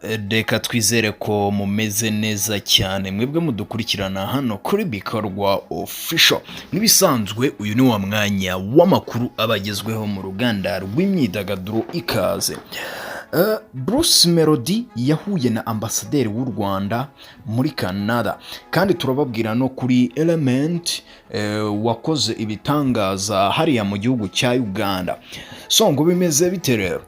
Reka twizere ko mumeze neza cyane mwebwe mudukurikirana hano kuri bikorwa official. Nk'ibisanzwe uyu ni wa mwanya w'amakuru abagezweho mu ruganda rw'imyidagaduro ikaze. Bruce Melody yahuye na ambasaderi w'u Rwanda muri Canada, kandi turababwira no kuri Element wakoze ibitangaza hariya mu gihugu cya Uganda. So ngo bimeze bite rero?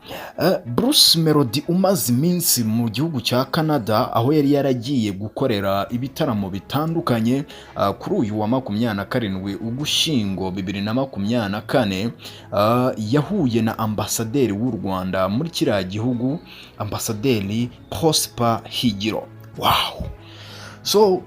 Bruce Melody umaze iminsi mu gihugu cya Canada, aho yari yaragiye gukorera ibitaramo bitandukanye kuri uyu wa 27 Ugushyingo 2024, yahuye na ambasaderi w'u Rwanda muri kiriya gihugu, ambasaderi Prosper Higiro. Wow! So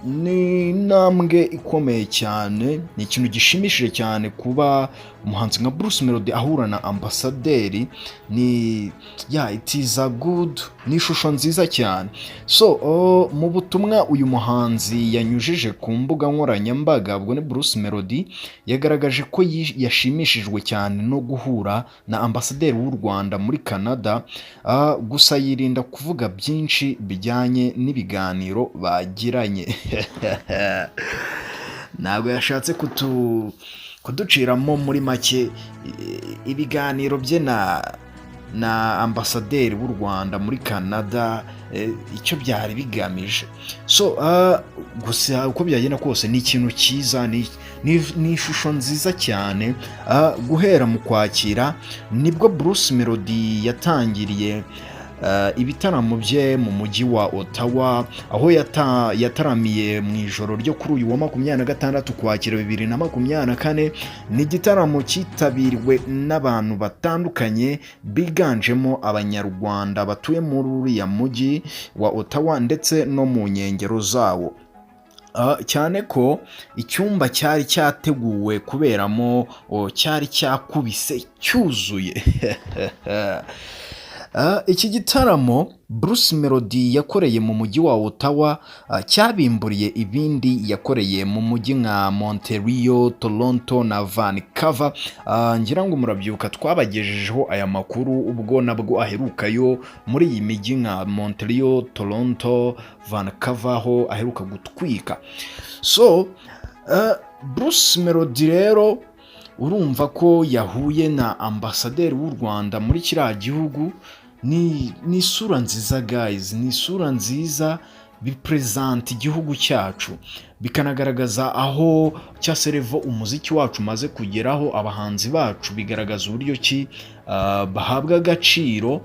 ni intambwe ikomeye cyane, ni ikintu gishimishije cyane kuba umuhanzi nka Bruce Melody ahura na ambasaderi. It is a good, ni ishusho nziza cyane. So mu butumwa uyu muhanzi yanyujije ku mbuga nkoranyambaga, ubwo ni Bruce Melody yagaragaje ko yashimishijwe cyane no guhura na ambasaderi w'u Rwanda muri Canada, gusa yirinda kuvuga byinshi bijyanye n'ibiganiro bagiranye. Ntabwo yashatse kuduciramo muri make ibiganiro bye na ambasaderi w'u Rwanda muri Canada icyo byari bigamije. So gusa uko byagenda kose ni ikintu cyiza, ni ishusho nziza cyane. Guhera mu Kwakira nibwo Bruce Melody yatangiriye ibitaramo bye mu mujyi wa Ottawa, aho yataramiye mu ijoro ryo kuri uyu wa 26 Ukwakira 2024. ni igitaramo cyitabiriwe n'abantu batandukanye biganjemo abanyarwanda batuye muri uriya mujyi wa Ottawa ndetse no mu nkengero zawo, cyane ko icyumba cyari cyateguwe kuberamo cyari cyakubise cyuzuye. Iki gitaramo Bruce Melody yakoreye mu mujyi wa Ottawa cyabimburiye ibindi yakoreye mu mujyi nka Montreal, Toronto na Vancouver. Ngira ngo murabyuka twabagejejeho aya makuru ubwo nabwo aherukayo muri iyi mijyi nka Montreal, Toronto, Vancouver, ho aheruka gutwika. So Bruce Melody rero urumva ko yahuye na ambasaderi w'u Rwanda muri kiriya gihugu. Ni isura nziza guys, ni isura nziza, bipresent igihugu cyacu, bikanagaragaza aho cyaserevo umuziki wacu maze kugeraho, abahanzi bacu bigaragaza uburyo ki bahabwa agaciro.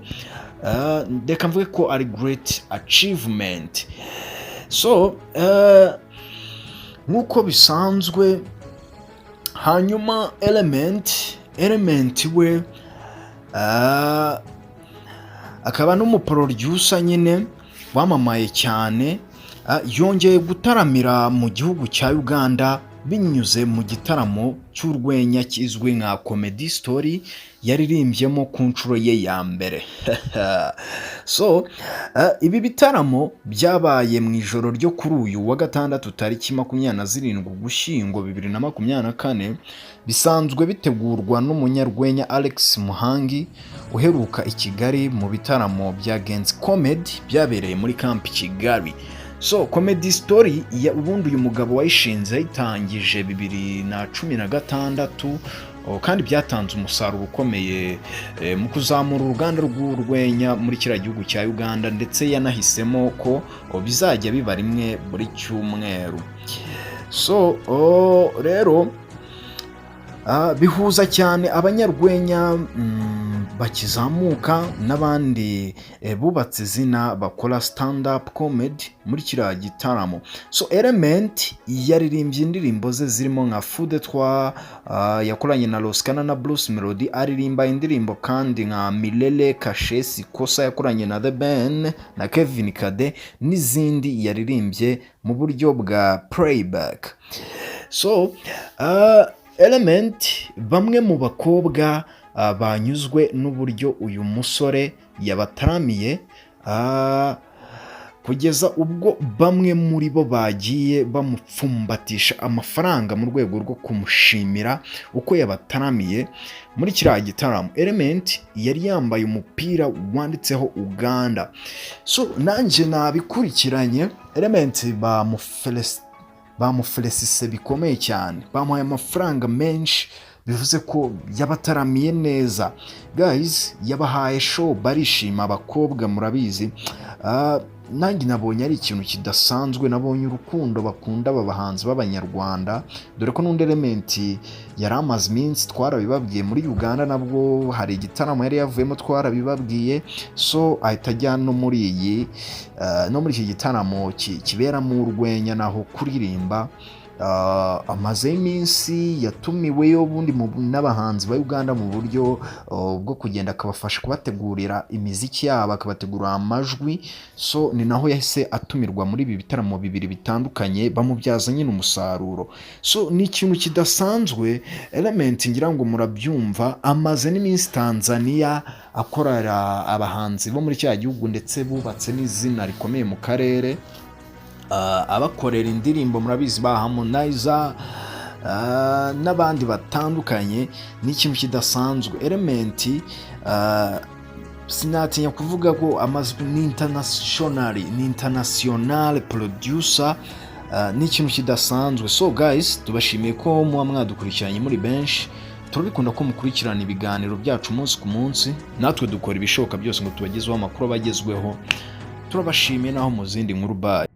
Reka mvuge ko ari great achievement. So nk'uko bisanzwe, hanyuma Element we akaba n'umuproducer nyine wamamaye cyane, yongeye gutaramira mu gihugu cya Uganda binyuze mu gitaramo cy'urwenya kizwi nka Comedy Story yaririmbyemo ku nshuro ye ya mbere. So ibi bitaramo byabaye mu ijoro ryo kuri uyu wa gatandatu tariki 27 Ugushyingo 2024, bisanzwe bitegurwa n'umunyarwenya Alex Muhangi uheruka i Kigali mu bitaramo bya Genzi Comedy byabereye muri Camp Kigali. So Comedy Story ubundi uyu mugabo wayishinze yayitangije 2016, kandi byatanze umusaruro ukomeye mu kuzamura uruganda rw'urwenya muri kiriya gihugu cya Uganda, ndetse yanahisemo ko bizajya biba rimwe buri cyumweru. So rero bihuza cyane abanyarwenya bakizamuka n'abandi bubatse izina bakora stand up comedy muri kiriya gitaramo. So Element yaririmbye indirimbo ze zirimo nka Fude Twa yakoranye na Roskana na Bruce Melody, aririmba indirimbo kandi nka Milele Kashe Sikosa yakoranye na The Ben na Kevin Kade, n'izindi yaririmbye mu buryo bwa playback. So Element, bamwe mu bakobwa banyuzwe n'uburyo uyu musore yabataramiye, kugeza ubwo bamwe muri bo bagiye bamupfumbatisha amafaranga mu rwego rwo kumushimira uko yabataramiye muri kiriya gitaramo. Element yari yambaye umupira wanditseho Uganda, so nanjye nabikurikiranye. Element bamufelesise bikomeye cyane, bamuhaye amafaranga menshi, bivuze ko yabataramiye neza. Guys, yabahaye show, barishima, abakobwa murabizi. Nanjye nabonye ari ikintu kidasanzwe, nabonye urukundo bakunda aba bahanzi b'abanyarwanda, dore ko n'undi Element yari amaze iminsi, twarabibabwiye, muri Uganda nabwo hari igitaramo yari yavuyemo, twarabibabwiye. So ahita ajya no muri iki gitaramo kiberamo urwenya naho kuririmba. Amaze iminsi yatumiweyo ubundi n'abahanzi ba Uganda mu buryo bwo kugenda akabafasha kubategurira imiziki yabo, akabategurira amajwi. So ni naho yahise atumirwa muri ibi bitaramo bibiri bitandukanye, bamubyaza nyine umusaruro. So ni ikintu kidasanzwe. Element ngira ngo murabyumva, amaze n'iminsi Tanzania akorera abahanzi bo muri cya gihugu, ndetse bubatse n'izina rikomeye mu karere, abakorera indirimbo murabizi ba Harmonize n'abandi batandukanye. Ni ikintu kidasanzwe. Element sinatinya kuvuga ko amazwi ni international producer. Ni ikintu kidasanzwe. So guys, tubashimiye ko muba mwadukurikiranye muri benshi, turabikunda ko mukurikirana ibiganiro byacu umunsi ku munsi, natwe dukora ibishoboka byose ngo tubagezeho amakuru abagezweho. Turabashimiye naho mu zindi nkuru. Bye.